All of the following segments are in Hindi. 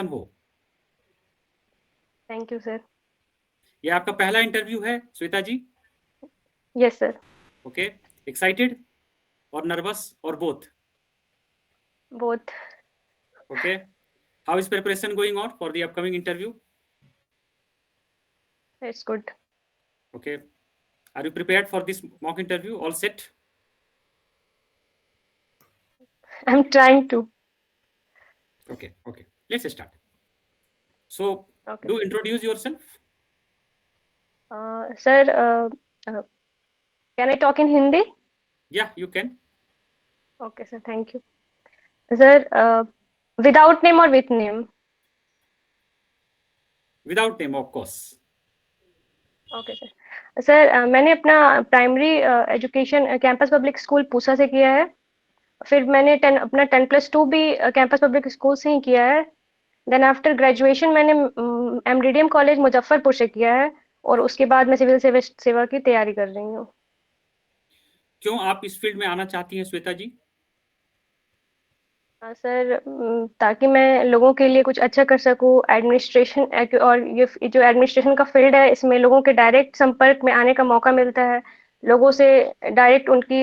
हो। Thank you sir. ये आपका पहला इंटरव्यू है Shweta ji? Yes sir. Okay. Excited और नर्वस और both? Both. Okay. How is preparation going on for the upcoming interview? It's good. Okay. Are you prepared for this mock interview? All set? I am trying to. Okay, okay. Let's start. So, okay do introduce yourself. Sir, can I talk in Hindi? Yeah, you can. Okay sir, thank you. Sir, without name और with name? Without name, of course. Okay sir. Sir, मैंने अपना primary education campus public school Pusa से किया है। फिर मैंने अपना 10+2 भी कैंपस पब्लिक स्कूल से ही किया है। देन आफ्टर ग्रेजुएशन मैंने एमडीडीएम कॉलेज मुजफ्फरपुर से किया है। और उसके बाद मैं सिविल सेवा की तैयारी कर रही हूँ। क्यों आप इस फील्ड में आना चाहती हैं श्वेता जी? सर, ताकि मैं लोगों के लिए कुछ अच्छा कर सकूं, एडमिनिस्ट्रेशन। और ये जो एडमिनिस्ट्रेशन का फील्ड है, इसमें लोगों के डायरेक्ट संपर्क में आने का मौका मिलता है। लोगों से डायरेक्ट उनकी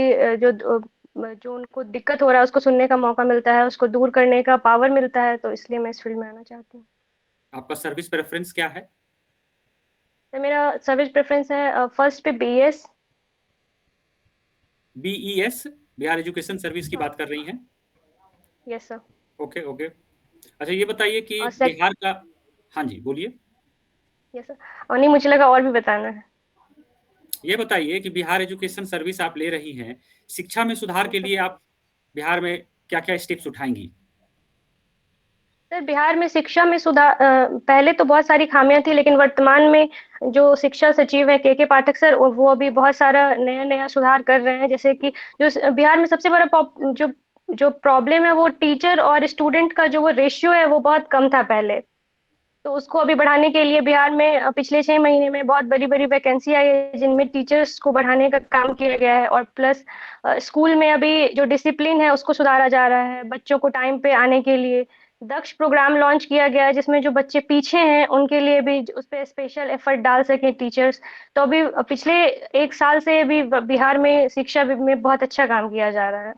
जो उनको दिक्कत हो रहा है उसको सुनने का मौका मिलता है, उसको दूर करने का पावर मिलता है, तो इसलिए मैं इस फील्ड में आना चाहती हूँ। आपका सर्विस प्रेफरेंस क्या है? तो मेरा सर्विस प्रेफरेंस है फर्स्ट पे BS. BES, Bihar education service की हाँ। बात कर रही हैं? Yes sir. Okay, okay. अच्छा, ये बताइए कि और सेक बिहार का। हाँ जी, बोलिए। Yes sir. और नहीं, मुझे लगा और भी बताना है। ये बताइए कि बिहार एजुकेशन सर्विस आप ले रही हैं, शिक्षा में सुधार के यस सर। लिए आप बिहार में क्या क्या स्टेप्स उठाएंगी? सर, बिहार में शिक्षा में सुधार, पहले तो बहुत सारी खामियां थी, लेकिन वर्तमान में जो शिक्षा सचिव है के पाठक सर, वो अभी बहुत सारा नया नया सुधार कर रहे हैं। जैसे कि बिहार में सबसे बड़ा जो जो प्रॉब्लम है, वो टीचर और स्टूडेंट का जो वो रेशियो है, वो बहुत कम था पहले। तो उसको अभी बढ़ाने के लिए बिहार में पिछले 6 महीने में बहुत बड़ी बड़ी वैकेंसी आई है, जिनमें टीचर्स को बढ़ाने का काम किया गया है। और प्लस स्कूल में अभी जो डिसिप्लिन है उसको सुधारा जा रहा है, बच्चों को टाइम पे आने के लिए दक्ष प्रोग्राम लॉन्च किया गया है, जिसमें जो बच्चे पीछे हैं उनके लिए भी उस पर स्पेशल एफर्ट डाल सके टीचर्स। तो अभी पिछले 1 साल से भी बिहार में शिक्षा में बहुत अच्छा काम किया जा रहा है।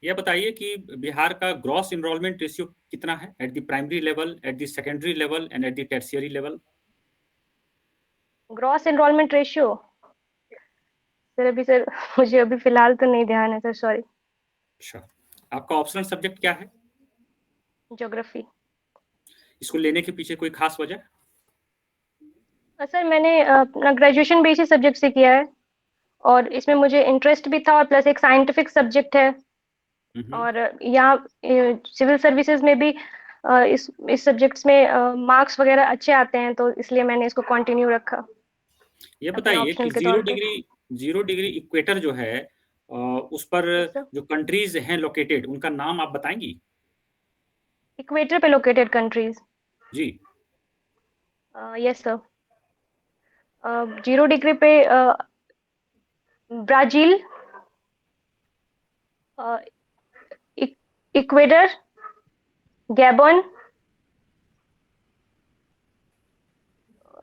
यह बताइए कि बिहार का ग्रॉस इनरोलमेंट रेशियो कितना है at the primary level, at the secondary level and at the tertiary level? Gross enrolment ratio? Sir, अभी सर मुझे अभी फिलहाल तो नहीं ध्यान है सर, सॉरी। अच्छा, आपका ऑप्शनल सब्जेक्ट क्या है? ज्योग्राफी। इसको लेने के पीछे कोई खास वजह? सर, मैंने अपना ग्रेजुएशन भी इसी सब्जेक्ट से किया है, और इसमें मुझे इंटरेस्ट भी था, और प्लस एक साइंटिफिक सब्जेक्ट है। हम्म। और यहाँ सिविल सर्विसेज में भी इस सब्जेक्ट्स में मार्क्स वगैरह अच्छे आते हैं, तो इसलिए मैंने इसको कंटिन्यू रखा ये अपने बताइए कि ऑप्शनल के जीरो तौर पे। डिग्री जीरो डिग्री इक्वेटर जो है, उस पर यस सर। जो कंट्रीज हैं लोकेटेड, उनका नाम आप बताएंगी? इक्वेटर पे लोकेटेड कंट्रीज? जी। Yes sir. 0 डिग्री पे ब्राजील, इक्वेटर, गैबन।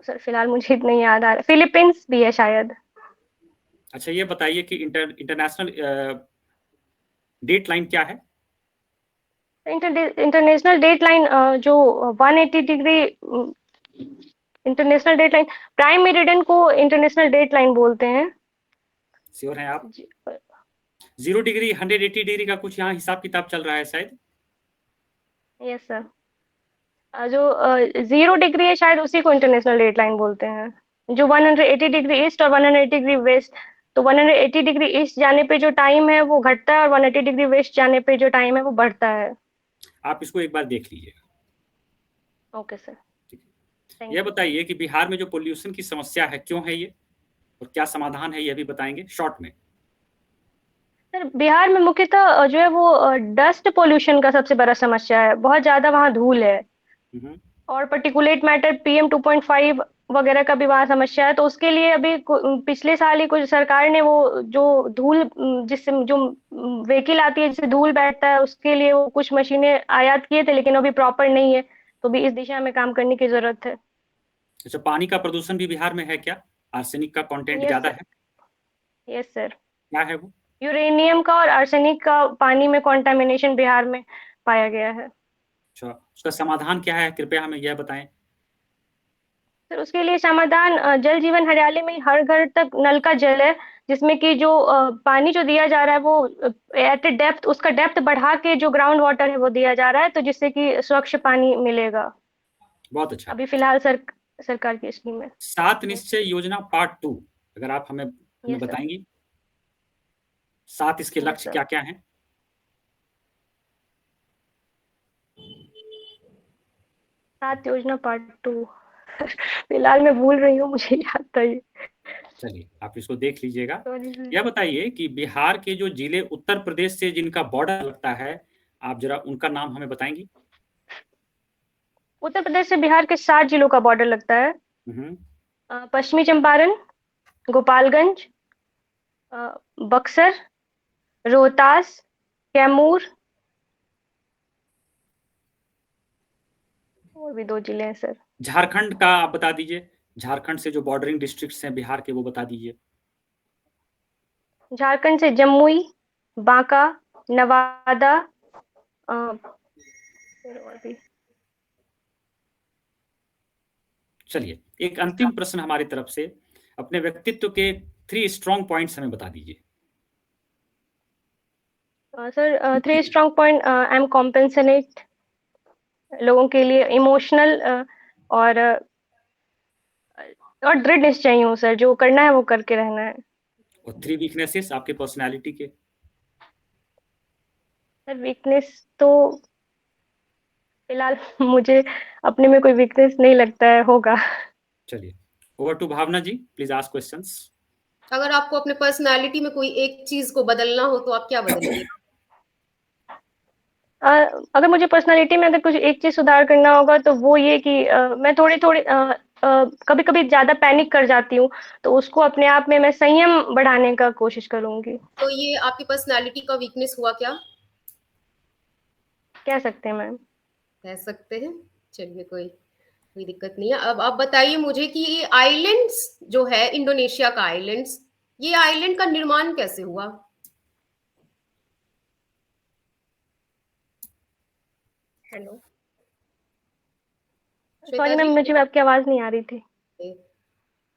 सर, फिलहाल मुझे इतना ही याद आ रहा है, फिलीपींस भी है शायद। अच्छा, ये बताइए कि इंटरनेशनल डेट लाइन क्या है? इंटरनेशनल डेट लाइन जो 180 degree international date line, prime meridian को इंटरनेशनल डेट लाइन बोलते हैं। श्योर हैं आप? जी। 0 डिग्री 180 डिग्री का कुछ यहाँ हिसाब किताब चल रहा है शायद। Yes sir. जो 0 डिग्री है शायद, उसी को इंटरनेशनल डेट लाइन बोलते हैं। जो 180 डिग्री ईस्ट और 180 डिग्री वेस्ट, तो 180 डिग्री ईस्ट जाने पे जो टाइम है वो घटता है, और 180 डिग्री वेस्ट जाने पे जो टाइम है वो बढ़ता है। आप इसको एक बार देख लीजिएगा। Okay sir. ठीक है। थैंक यह यू। बताइए कि बिहार में जो पोल्यूशन की समस्या है, क्यों है ये, और क्या समाधान है, यह भी बताएंगे शॉर्ट में। सर, बिहार में मुख्यतः जो है वो डस्ट पोल्यूशन का सबसे बड़ा समस्या है, बहुत ज्यादा वहाँ धूल है। हम्म। और पर्टिकुलेट मैटर PM 2.5 वगैरह का भी वहाँ समस्या है। तो उसके लिए अभी पिछले साल ही कुछ सरकार ने वो जो धूल जिससे जो व्हीकल आती है जिससे धूल बैठता है, उसके लिए वो कुछ मशीनें आयात किए थे, लेकिन अभी प्रॉपर नहीं है। तो भी इस दिशा में काम करने की जरूरत है। अच्छा, पानी का प्रदूषण भी बिहार में है क्या? आर्सेनिक का कंटेंट यस ज्यादा सर। है? Yes sir. क्या है वो? यूरेनियम का और आर्सेनिक का पानी में कंटामिनेशन बिहार में पाया गया है। अच्छा, उसका समाधान क्या है, कृपया हमें यह बताएं। सर उसके लिए समाधान जल जीवन हरियाली में हर घर तक नल का जल है, जिसमें कि जो पानी जो दिया जा रहा है वो एट ए डेप्थ, उसका डेप्थ बढ़ा के जो ग्राउंड वाटर है वो दिया जा रहा है, तो जिससे कि स्वच्छ पानी मिलेगा। बहुत अच्छा। अभी फिलहाल सरकार की स्कीम है। 7 निश्चय योजना पार्ट 2, अगर आप हमें हमें यस सर। बताएंगी 7 इसके यस लक्ष्य सर। क्या क्या हैं? 7 योजना पार्ट 2 फिलहाल मैं भूल रही हूँ, मुझे याद था ये। चलिए, आप इसको देख लीजिएगा। Sorry sir. यह बताइए कि बिहार के जो जिले उत्तर प्रदेश से जिनका बॉर्डर लगता है, आप जरा उनका नाम हमें बताएंगी। उत्तर प्रदेश से बिहार के 7 जिलों का बॉर्डर लगता है। हम्म। पश्चिमी चंपारण, गोपालगंज, बक्सर, रोहतास, कैमूर, और भी 2 जिले हैं सर। झारखंड का आप बता दीजिए, झारखंड से जो बॉर्डरिंग डिस्ट्रिक्ट्स हैं बिहार के, वो बता दीजिए। झारखंड से जमुई, बांका, नवादा, फिर और भी। चलिए, एक अंतिम प्रश्न हमारी तरफ से, अपने व्यक्तित्व के 3 स्ट्रॉन्ग पॉइंट्स हमें बता दीजिए। Sir 3 strong point, I am compassionate, लोगों के लिए इमोशनल, और और दृढ़ निश्चयी हूँ सर, जो करना है वो करके रहना है। और 3 वीकनेसेस आपके पर्सनैलिटी के। सर वीकनेस तो फिलहाल मुझे अपने में कोई वीकनेस नहीं लगता है होगा। चलिए, over to Bhavna ji, please ask questions. अगर आपको अपने पर्सनालिटी में कोई एक चीज को बदलना हो तो आप क्या बदलेंगे? अगर मुझे पर्सनालिटी में अगर कुछ एक चीज सुधार करना होगा तो वो ये कि मैं थोड़ी थोड़ी कभी कभी ज्यादा पैनिक कर जाती हूँ, तो उसको अपने आप में मैं संयम बढ़ाने का कोशिश करूंगी। तो ये आपकी पर्सनालिटी का वीकनेस हुआ क्या? कह सकते हैं मैम। कह सकते हैं। चलिए, कोई कोई दिक्कत नहीं है। अब आप बताइए मुझे कि ये आइलैंड्स जो है, इंडोनेशिया का आइलैंड्स, ये आइलैंड का निर्माण कैसे हुआ? हेलो। श्वेता सॉरी मैम, जी, मुझे आपकी आवाज नहीं आ रही थी।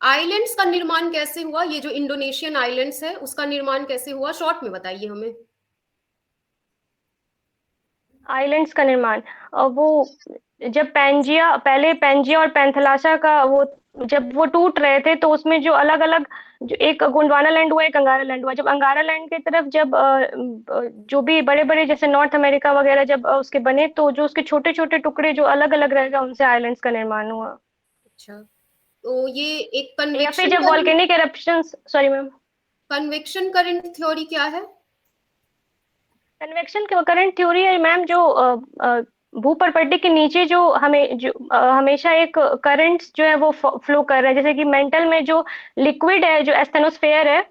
आइलैंड्स का निर्माण कैसे हुआ? ये जो इंडोनेशियन आइलैंड्स है उसका निर्माण कैसे हुआ, शॉर्ट में बताइए हमें। आइलैंड्स का निर्माण, वो जब पैंजिया, पहले पैंजिया और पैंथलासा का वो जब वो टूट रहे थे, तो उसमें जो अलग अलग, जो एक गोंडवाना लैंड हुआ, एक अंगारा लैंड हुआ, जब अंगारा लैंड की तरफ जब जो भी बड़े बड़े जैसे नॉर्थ अमेरिका वगैरह जब उसके बने, तो जो उसके छोटे छोटे टुकड़े जो अलग अलग रह गए, उनसे आइलैंड्स का निर्माण हुआ। अच्छा, तो ये एक या फिर जब volcanic eruptions, sorry ma'am. Convection current theory क्या है? कन्वेक्शन करंट थ्योरी है मैम, जो भूपर्पट्टी के नीचे जो हमेशा एक करंट्स जो है वो फ्लो कर रहे हैं, जैसे कि मेंटल में जो लिक्विड है, जो एस्थेनोस्फेयर है,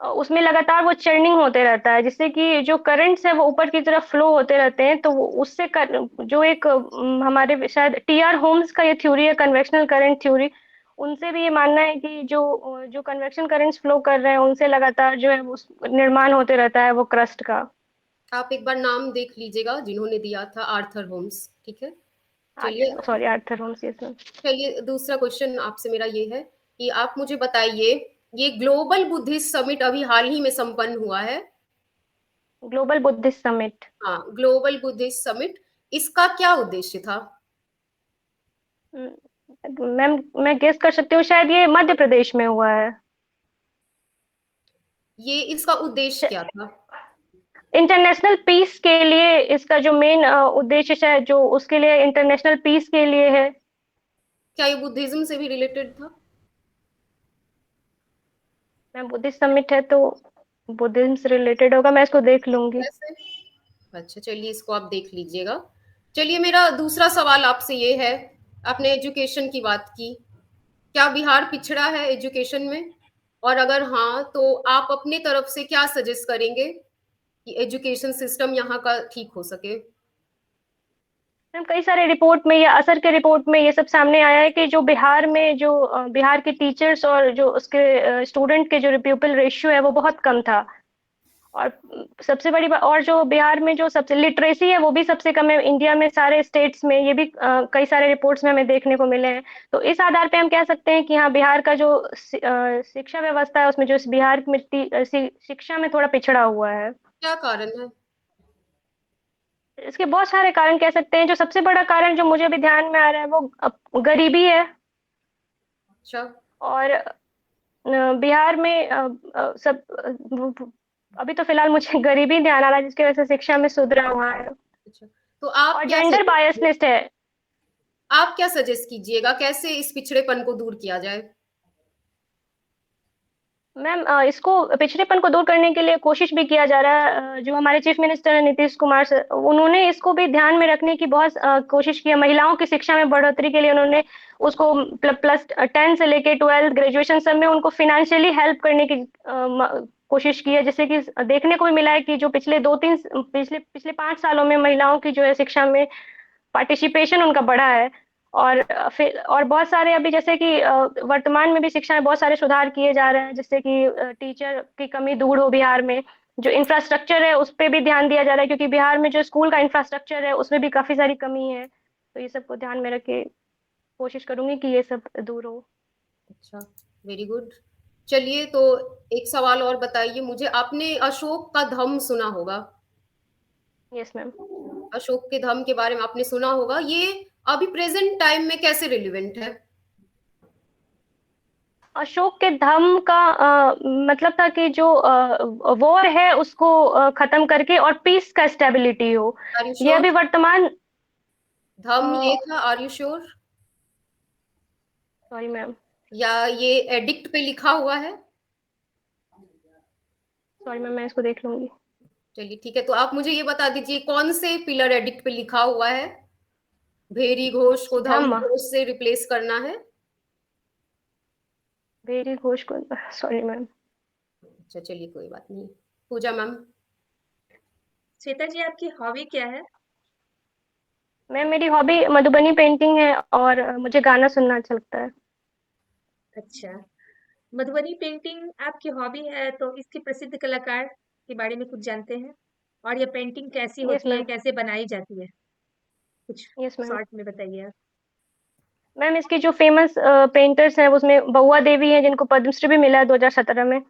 उसमें लगातार वो चर्निंग होते रहता है, जिससे कि जो करंट्स है वो ऊपर की तरफ फ्लो होते रहते हैं, तो उससे जो एक हमारे शायद टीआर होम्स का ये थ्योरी है, कन्वेक्शनल करंट थ्योरी, उनसे भी ये मानना है कि जो जो कन्वेक्शन करंट्स फ्लो कर रहे हैं उनसे लगातार जो है वो निर्माण होते रहता है वो क्रस्ट का। आप एक बार नाम देख लीजिएगा जिन्होंने दिया था, आर्थर होम्स, ठीक है। चलिए, sorry, Arthur Holmes, yes ma'am. चलिए दूसरा क्वेश्चन आपसे मेरा ये है कि आप मुझे बताइए, ये ग्लोबल बुद्धिस्ट समिट अभी हाल ही में संपन्न हुआ है। Global Buddhist summit. हाँ, ग्लोबल बुद्धिस्ट समिट, इसका क्या उद्देश्य था? मैम मैं गेस कर सकती हूँ, शायद ये मध्य प्रदेश में हुआ है। ये इसका उद्देश्य क्या था? इंटरनेशनल पीस के लिए इसका जो मेन उद्देश्य शायद जो उसके लिए इंटरनेशनल पीस के लिए है। क्या ये बुद्धिज्म से भी रिलेटेड था? मैम बुद्धिस्ट समिट है तो बुद्धिज्म से रिलेटेड होगा, मैं इसको देख लूंगी। वैसे, अच्छा चलिए, इसको आप देख लीजिएगा। चलिए, मेरा दूसरा सवाल आपसे ये है, आपने एजुकेशन की बात की, क्या बिहार पिछड़ा है एजुकेशन में? और अगर हाँ, तो आप अपने तरफ से क्या सजेस्ट करेंगे कि एजुकेशन सिस्टम यहाँ का ठीक हो सके? मैम कई सारे रिपोर्ट में या असर के रिपोर्ट में ये सब सामने आया है कि जो बिहार में जो बिहार के टीचर्स और जो उसके स्टूडेंट के जो प्यूपिल रेशियो है वो बहुत कम था। और सबसे बड़ी बात, और जो बिहार में जो सबसे लिटरेसी है वो भी सबसे कम है इंडिया में सारे स्टेट्स में, ये भी कई सारे रिपोर्ट्स में हमें देखने को मिले हैं। तो इस आधार पे हम कह सकते हैं कि हाँ, बिहार का जो शिक्षा व्यवस्था है उसमें जो बिहार में शिक्षा में थोड़ा पिछड़ा हुआ है। क्या कारण है? इसके बहुत सारे कारण कह सकते हैं। जो सबसे बड़ा कारण जो मुझे अभी ध्यान में आ रहा है वो गरीबी है। अच्छा। और बिहार में अभी तो फिलहाल मुझे गरीबी ध्यान आ रहा है जिसकी वजह से शिक्षा में सुधरा हुआ है। अच्छा, तो आप और क्या जेंडर बायसनेस है। आप क्या सजेस्ट कीजिएगा, कैसे इस पिछड़ेपन को दूर किया जाए? मैम इसको पिछड़ेपन को दूर करने के लिए कोशिश भी किया जा रहा है। जो हमारे चीफ मिनिस्टर हैं नीतीश कुमार सर, उन्होंने इसको भी ध्यान में रखने की बहुत कोशिश की है। महिलाओं की शिक्षा में बढ़ोतरी के लिए उन्होंने उसको प्लस 10 से लेके 12 ग्रेजुएशन सब में उनको फिनेंशियली हेल्प करने की कोशिश की है। जैसे कि देखने को भी मिला है कि जो पिछले 5 सालों में महिलाओं की जो है शिक्षा में पार्टिसिपेशन उनका बढ़ा है। और फिर और बहुत सारे अभी जैसे कि वर्तमान में भी शिक्षा में बहुत सारे सुधार किए जा रहे हैं, जैसे कि टीचर की कमी दूर हो बिहार में। जो इंफ्रास्ट्रक्चर है उस पे भी ध्यान दिया जा रहा है, क्योंकि बिहार में जो स्कूल का इंफ्रास्ट्रक्चर है उसमें भी काफी सारी कमी है। तो ये सब को ध्यान में रख के कोशिश करूंगी कि ये सब दूर हो। अच्छा, वेरी गुड। चलिए, तो एक सवाल और बताइए मुझे, आपने अशोक का धम्म सुना होगा? Yes ma'am. अशोक के धम्म के बारे में आपने सुना होगा, ये अभी प्रेजेंट टाइम में कैसे रिलेवेंट है? अशोक के धम्म का मतलब था कि जो वॉर है उसको खत्म करके और पीस का स्टेबिलिटी हो। आर यू ये श्योर? अभी वर्तमान धम्म ये था, are you sure? Sorry ma'am, या ये एडिक्ट पे लिखा हुआ है? सॉरी मैम, मैं इसको देख लूंगी। चलिए ठीक है, तो आप मुझे ये बता दीजिए कौन से पिलर एडिक्ट पे लिखा हुआ है? भेरी घोष को धम्म धम्म, घोष से रिप्लेस करना है। भेरी घोष को, सॉरी मैम। अच्छा चलिए, कोई बात नहीं। पूजा मैम। श्वेता जी, आपकी हॉबी क्या है? मैम मेरी हॉबी मधुबनी पेंटिंग है और मुझे गाना सुनना अच्छा लगता है। अच्छा, मधुबनी पेंटिंग आपकी हॉबी है तो इसके प्रसिद्ध कलाकार के बारे में कुछ जानते हैं? और यह पेंटिंग कैसी यस होती है, मैम। कैसे बनाई जाती है? कुछ यस मैम। शॉर्ट में बताइए आप। मैम इसकी जो फेमस पेंटर्स हैं उसमें बउआ देवी हैं जिनको पद्मश्री भी मिला है 2017 में।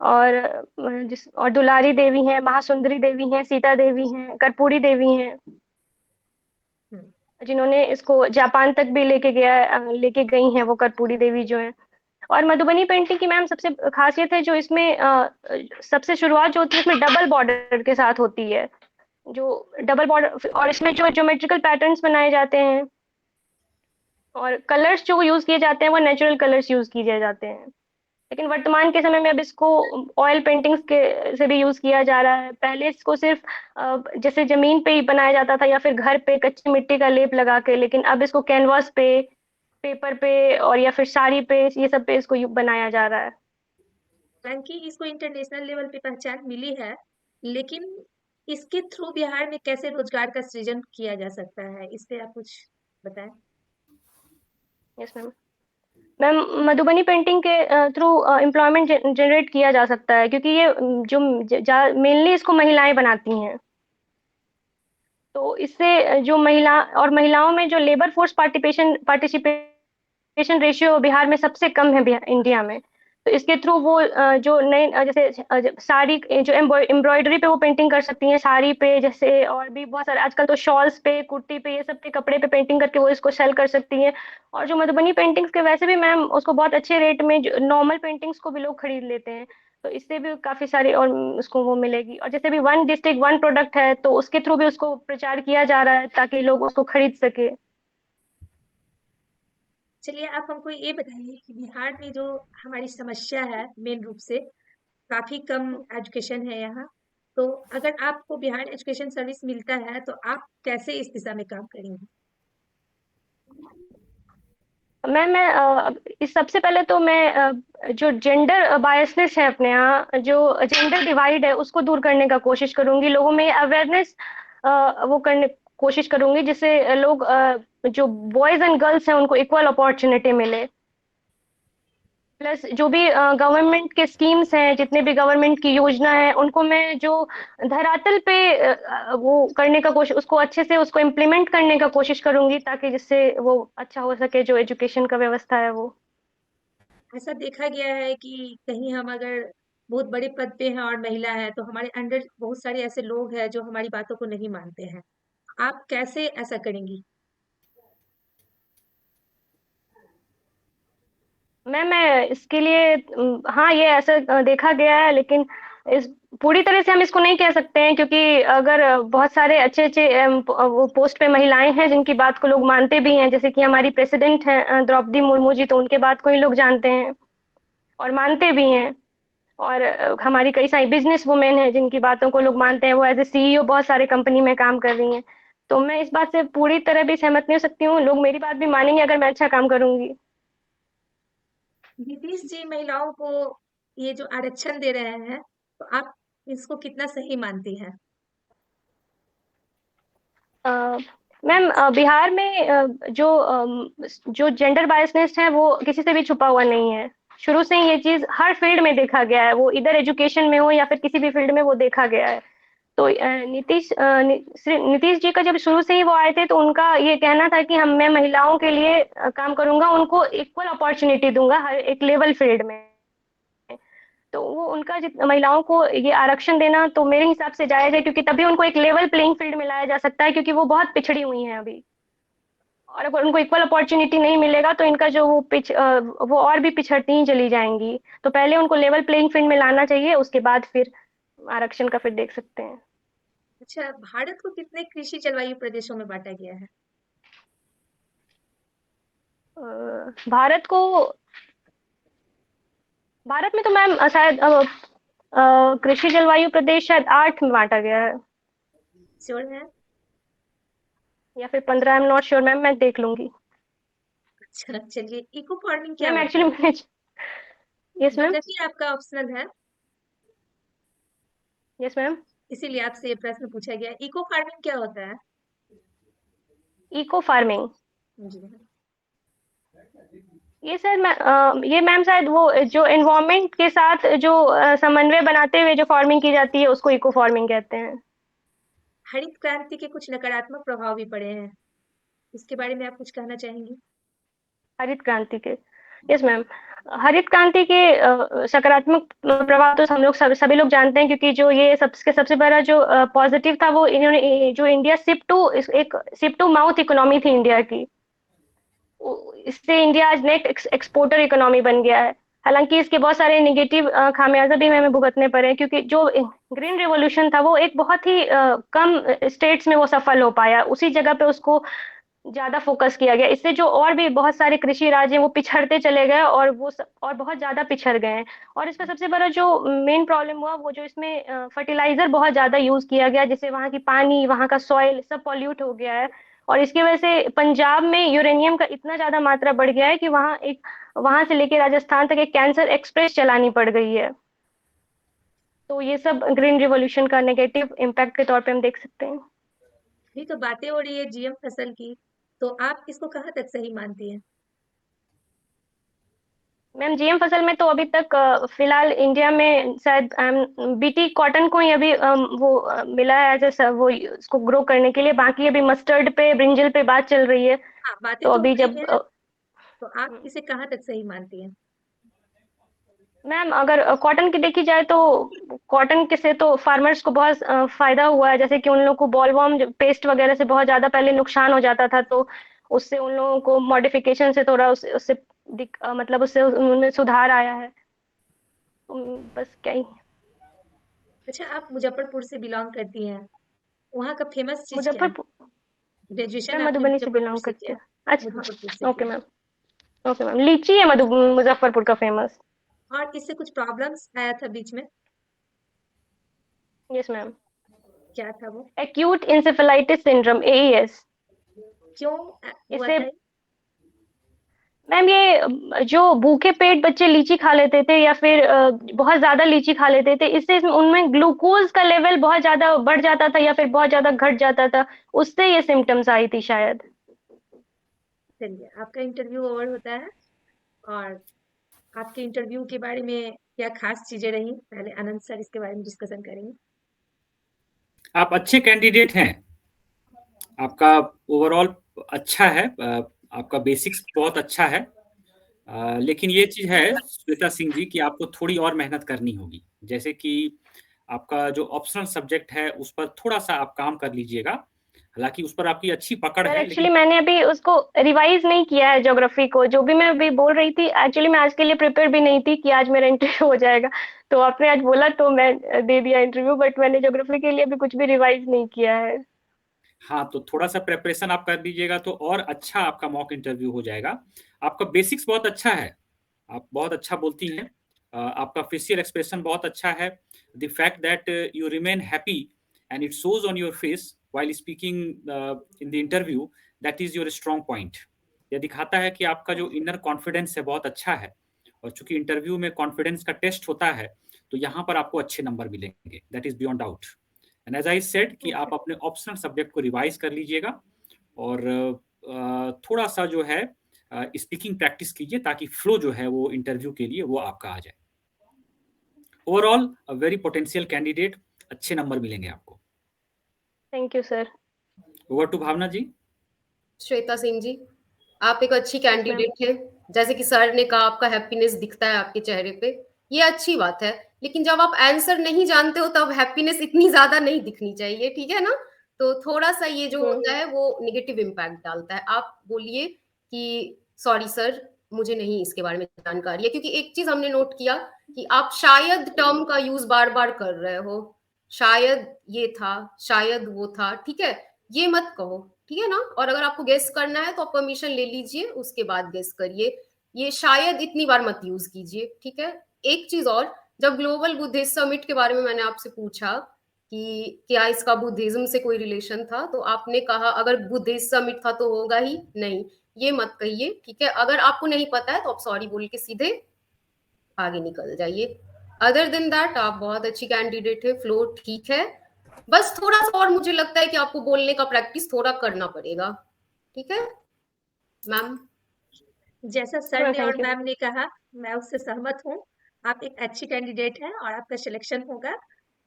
और और दुलारी देवी हैं, महासुंदरी देवी हैं, सीता देवी हैं, कर्पूरी देवी हैं, हम्म, जिन्होंने इसको जापान तक भी लेके गई हैं वो कर्पूरी देवी जो है। और मधुबनी पेंटिंग की मैम सबसे खासियत है जो इसमें सबसे शुरुआत जो होती है इसमें डबल बॉर्डर के साथ होती है। जो डबल बॉर्डर, और इसमें जो ज्योमेट्रिकल पैटर्न्स बनाए जाते हैं और कलर्स जो यूज किए जाते हैं वो नेचुरल कलर्स यूज किए जाते हैं। लेकिन वर्तमान के समय में अब इसको ऑयल पेंटिंग्स के से भी यूज किया जा रहा है। पहले इसको सिर्फ जैसे जमीन पे ही बनाया जाता था या फिर घर पे कच्ची मिट्टी का लेप लगा के, लेकिन अब इसको कैनवास पे, पेपर पे और या फिर साड़ी पे, ये सब पे इसको बनाया जा रहा है। हालांकि इसको इंटरनेशनल लेवल पे पहचान मिली है, लेकिन इसके थ्रू बिहार में कैसे रोजगार का सृजन किया जा सकता है, इस पे आप कुछ बताएं। Yes ma'am. Ma'am Madhubani painting के थ्रू एम्प्लॉयमेंट जनरेट किया जा सकता है, क्योंकि ये जो मेनली इसको महिलाएं बनाती हैं। तो इससे जो महिलाओं में जो labour force participation ratio Bihar में सबसे कम है इंडिया में। तो इसके थ्रू वो जो नए जैसे साड़ी जो एम्ब्रॉयडरी पे वो पेंटिंग कर सकती हैं, साड़ी पे जैसे, और भी बहुत सारे आजकल तो शॉल्स पे, कुर्ती पे, ये सब पे कपड़े पे पेंटिंग करके वो इसको सेल कर सकती हैं। और जो मधुबनी पेंटिंग्स के वैसे भी मैम उसको बहुत अच्छे रेट में, नॉर्मल पेंटिंग्स को भी लोग खरीद लेते हैं। तो इससे भी काफी सारी और उसको वो मिलेगी। और जैसे भी वन डिस्ट्रिक्ट वन प्रोडक्ट है तो उसके थ्रू भी उसको प्रचार किया जा रहा है ताकि लोग उसको खरीद सके। चलिए, आप हमको ये बताइए कि बिहार में जो हमारी समस्या है मेन रूप से काफी कम एजुकेशन है यहाँ। तो अगर आपको बिहार एजुकेशन सर्विस मिलता है तो आप कैसे इस दिशा में काम करेंगे? मैं इस सबसे पहले तो मैं जो जेंडर बायसनेस है अपने यहाँ, जो जेंडर डिवाइड है उसको दूर करने का कोशिश करूंगी। लोगों में अवेयरनेस वो करने कोशिश करूंगी जिससे लोग जो बॉयज एंड गर्ल्स हैं उनको इक्वल अपॉर्चुनिटी मिले। प्लस जो भी गवर्नमेंट के स्कीम्स हैं, जितने भी गवर्नमेंट की योजना है, उनको मैं जो धरातल पे वो करने का कोशिश, उसको अच्छे से उसको इम्प्लीमेंट करने का कोशिश करूंगी, ताकि जिससे वो अच्छा हो सके, जो एजुकेशन का व्यवस्था है वो। ऐसा देखा गया है कि कहीं हम अगर बहुत बड़े पद पे हैं और महिला है तो हमारे अंडर बहुत सारे ऐसे लोग हैं जो हमारी बातों को नहीं मानते हैं। आप कैसे ऐसा करेंगी? मैं इसके लिए हाँ, ये ऐसा देखा गया है, लेकिन इस पूरी तरह से हम इसको नहीं कह सकते हैं, क्योंकि अगर बहुत सारे अच्छे अच्छे वो पोस्ट पे महिलाएं हैं जिनकी बात को लोग मानते भी हैं, जैसे कि हमारी प्रेसिडेंट हैं द्रौपदी मुर्मू जी, तो उनके बात को ही लोग जानते हैं और मानते भी हैं। और हमारी कई सारी बिजनेस वुमेन हैं जिनकी बातों को लोग मानते हैं, वो एज ए सीईओ बहुत सारे कंपनी में काम कर रही हैं। तो मैं इस बात से पूरी तरह भी सहमत नहीं हो सकती हूँ, लोग मेरी बात भी मानेंगे अगर मैं अच्छा काम करूंगी। नीतीश जी महिलाओं को ये जो आरक्षण दे रहे हैं तो आप इसको कितना सही मानती हैं? मैम, बिहार में जो जेंडर बायसनेस है वो किसी से भी छुपा हुआ नहीं है। शुरू से ही ये चीज हर फील्ड में देखा गया है, वो इधर एजुकेशन में हो या फिर किसी भी फील्ड में वो देखा गया है। तो श्री नीतीश जी का जब शुरू से ही वो आए थे, तो उनका ये कहना था कि मैं महिलाओं के लिए काम करूंगा, उनको इक्वल अपॉर्चुनिटी दूंगा हर एक लेवल फील्ड में। तो वो उनका महिलाओं को ये आरक्षण देना तो मेरे हिसाब से जायज है, क्योंकि तभी उनको एक लेवल प्लेइंग फील्ड में लाया जा सकता है, क्योंकि वो बहुत पिछड़ी हुई हैं अभी। और अगर उनको इक्वल अपॉर्चुनिटी नहीं मिलेगा तो इनका जो वो और भी पिछड़ती ही चली जाएंगी। तो पहले उनको लेवल प्लेइंग फील्ड में लाना चाहिए, उसके बाद फिर आरक्षण का फिर देख सकते हैं। अच्छा, भारत को कितने कृषि जलवायु प्रदेशों में बांटा गया है? भारत में तो मैम शायद कृषि जलवायु प्रदेश शायद 8 में बांटा गया है, श्योर है? या फिर 15, I am not sure ma'am, मैं देख लूंगी। अच्छा, चलिए, इको फार्मिंग क्या मैम होता एक्चुअली है? मैंने यस मैम, ज्योग्राफी आपका ऑप्शनल है, यस मैम। इसीलिए आपसे ये प्रश्न पूछा गया। इको फार्मिंग क्या होता है? इको फार्मिंग, जी ये सर ये मैम शायद वो जो एनवायरनमेंट के साथ जो समन्वय बनाते हुए जो फार्मिंग की जाती है उसको इको फार्मिंग कहते हैं। हरित क्रांति के कुछ नकारात्मक प्रभाव भी पड़े हैं, इसके बारे में आप कुछ कहना चाहेंगी? हरित क्रांति के, यस मैम, हरित क्रांति के सकारात्मक प्रभाव तो हम लोग सभी लोग जानते हैं, क्योंकि जो ये सबसे बड़ा जो पॉजिटिव था, वो इन्होंने जो India ship to mouth economy थी इंडिया की, इससे इंडिया आज नेट एक्सपोर्टर इकोनॉमी बन गया है। हालांकि इसके बहुत सारे नेगेटिव खामियाजा भी हमें भुगतने पड़े हैं, क्योंकि जो ग्रीन रिवॉल्यूशन था वो एक बहुत ही कम स्टेट्स में वो सफल हो पाया, उसी जगह पे उसको ज्यादा फोकस किया गया। इससे जो और भी बहुत सारे कृषि राज्य हैं वो पिछड़ते चले गए, और बहुत ज्यादा पिछड़ गए हैं। और इसका सबसे बड़ा जो मेन प्रॉब्लम हुआ, वो जो इसमें फर्टिलाइजर बहुत ज्यादा यूज किया गया, जिससे वहाँ की पानी, वहाँ का सॉइल सब पॉल्यूट हो गया है। और इसकी वजह से पंजाब में यूरेनियम का इतना ज्यादा मात्रा बढ़ गया है कि वहां से लेके राजस्थान तक एक कैंसर एक्सप्रेस चलानी पड़ गई है। तो ये सब ग्रीन रिवॉल्यूशन का नेगेटिव इम्पैक्ट के तौर पे हम देख सकते हैं। अभी तो बातें हो रही है जीएम फसल की, तो आप इसको कहाँ तक सही मानती हैं? मैम, जीएम फसल में तो अभी तक फिलहाल इंडिया में शायद बीटी कॉटन को ही अभी मिला है एज वो उसको ग्रो करने के लिए। बाकी अभी मस्टर्ड पे, ब्रिंजल पे बात चल रही है। हाँ, बातें तो तो हो अभी रही जब हैं, तो आप इसे कहाँ तक सही मानती हैं? मैम, अगर कॉटन की देखी जाए तो कॉटन के से तो फार्मर्स को बहुत फायदा हुआ है, जैसे कि उन लोगों को बॉलवर्म पेस्ट वगैरह से बहुत ज्यादा पहले नुकसान हो जाता था, तो उससे उन लोगों को मॉडिफिकेशन से थोड़ा उससे मतलब उससे उनमें सुधार आया है। बस क्या ही। अच्छा, आप मुजफ्फरपुर से बिलोंग करती हैं, वहाँ का फेमस चीज क्या है? मुजफ्फरपुर, ग्रेजुएशन मैं आपने मधुबनी से मुजफ्फरपुर बिलोंग से करती किया? हूँ। अच्छा, मुजफ्फरपुर से हाँ, ओके किया। मैम, ओके मैम, लीची है मुजफ्फरपुर का फेमस। और इससे कुछ प्रॉब्लम्स आया था बीच में, यस मैम, क्या था वो? Acute encephalitis syndrome, AES. क्यों हुआ इसे था ये? मैम ये जो भूखे पेट बच्चे लीची खा लेते थे या फिर बहुत ज्यादा लीची खा लेते थे, इससे उनमें ग्लूकोज का लेवल बहुत ज्यादा बढ़ जाता था या फिर बहुत ज्यादा घट जाता था, उससे ये सिम्टम्स आई थी शायद। चलिए, आपका इंटरव्यू ओवर होता है और आपके इंटरव्यू के बारे में क्या खास चीजें रही, पहले आनंद सर इसके बारे में डिस्कशन करेंगे। आप अच्छे कैंडिडेट हैं, आपका ओवरऑल अच्छा है, आपका बेसिक्स बहुत अच्छा है, लेकिन ये चीज है श्वेता सिंह जी कि आपको थोड़ी और मेहनत करनी होगी। जैसे कि आपका जो ऑप्शनल सब्जेक्ट है उस पर थोड़ा सा आप काम कर लीजिएगा, हालांकि उस पर आपकी अच्छी पकड़ सर है, एक्चुअली लेकिन मैंने अभी उसको रिवाइज नहीं किया है, ज्योग्राफी को जो भी मैं अभी बोल रही थी, एक्चुअली मैं आज के लिए प्रिपेयर भी नहीं थी कि आज मेरा इंटरव्यू हो जाएगा, तो आपने आज बोला तो मैं दे दिया इंटरव्यू, बट मैंने ज्योग्राफी के लिए अभी कुछ भी रिवाइज नहीं किया है। हाँ, तो थोड़ा सा प्रेपरेशन आप कर दीजिएगा तो और अच्छा आपका मॉक इंटरव्यू हो जाएगा। आपका बेसिक्स बहुत अच्छा है, आप बहुत अच्छा बोलती हैं, आपका फेशियल एक्सप्रेशन बहुत अच्छा है, the fact that you remain happy and it shows on your face while speaking in the interview, that is your strong point. यह दिखाता है कि आपका जो इनर कॉन्फिडेंस है बहुत अच्छा है, और चूंकि इंटरव्यू में कॉन्फिडेंस का टेस्ट होता है तो यहाँ पर आपको अच्छे नंबर मिलेंगे, that is beyond doubt. And as I said कि आप अपने ऑप्शनल सब्जेक्ट को रिवाइज कर लीजिएगा और थोड़ा सा जो है स्पीकिंग प्रैक्टिस कीजिए ताकि फ्लो जो है वो इंटरव्यू के लिए वो आपका आ जाए। Overall a very potential candidate, अच्छे नंबर मिलेंगे आपको। Thank you sir. Over to Bhavna ji. Shweta Singh ji, आप एक अच्छी मैम। कैंडिडेट है, जैसे कि सर ने कहा आपका हैप्पीनेस दिखता है आपके चेहरे पे, ये अच्छी बात है, लेकिन जब आप आंसर नहीं जानते हो तब हैप्पीनेस इतनी ज्यादा नहीं दिखनी चाहिए, ठीक है ना? तो थोड़ा सा ये जो होता है वो निगेटिव इम्पैक्ट डालता है। आप बोलिए कि सॉरी सर, मुझे नहीं इसके बारे में जानकारी है, क्योंकि एक चीज हमने नोट किया कि आप शायद टर्म का यूज बार बार कर रहे हो, शायद ये था, शायद वो था, ठीक है, ये मत कहो, ठीक है ना? और अगर आपको गेस करना है तो आप परमिशन ले लीजिए, उसके बाद गेस करिए, ये शायद इतनी बार मत यूज कीजिए, ठीक है? एक चीज और, जब ग्लोबल बुद्धिस्ट समिट के बारे में मैंने आपसे पूछा कि क्या इसका बुद्धिज्म से कोई रिलेशन था, तो आपने कहा अगर बुद्धिस्ट समिट था तो होगा ही नहीं, ये मत कहिए, ठीक है? अगर आपको नहीं पता है तो आप सॉरी बोल के सीधे आगे निकल जाइए। अदर देन दैट आप बहुत अच्छी कैंडिडेट है, फ्लो ठीक है, बस थोड़ा सा और मुझे लगता है कि आपको बोलने का प्रैक्टिस थोड़ा करना पड़ेगा, ठीक है मैम? जैसा सर ने और थैंक यू। मैम ने कहा, मैं उससे सहमत हूँ। आप एक अच्छी कैंडिडेट हैं और आपका सिलेक्शन होगा।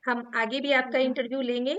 हम आगे भी आपका इंटरव्यू लेंगे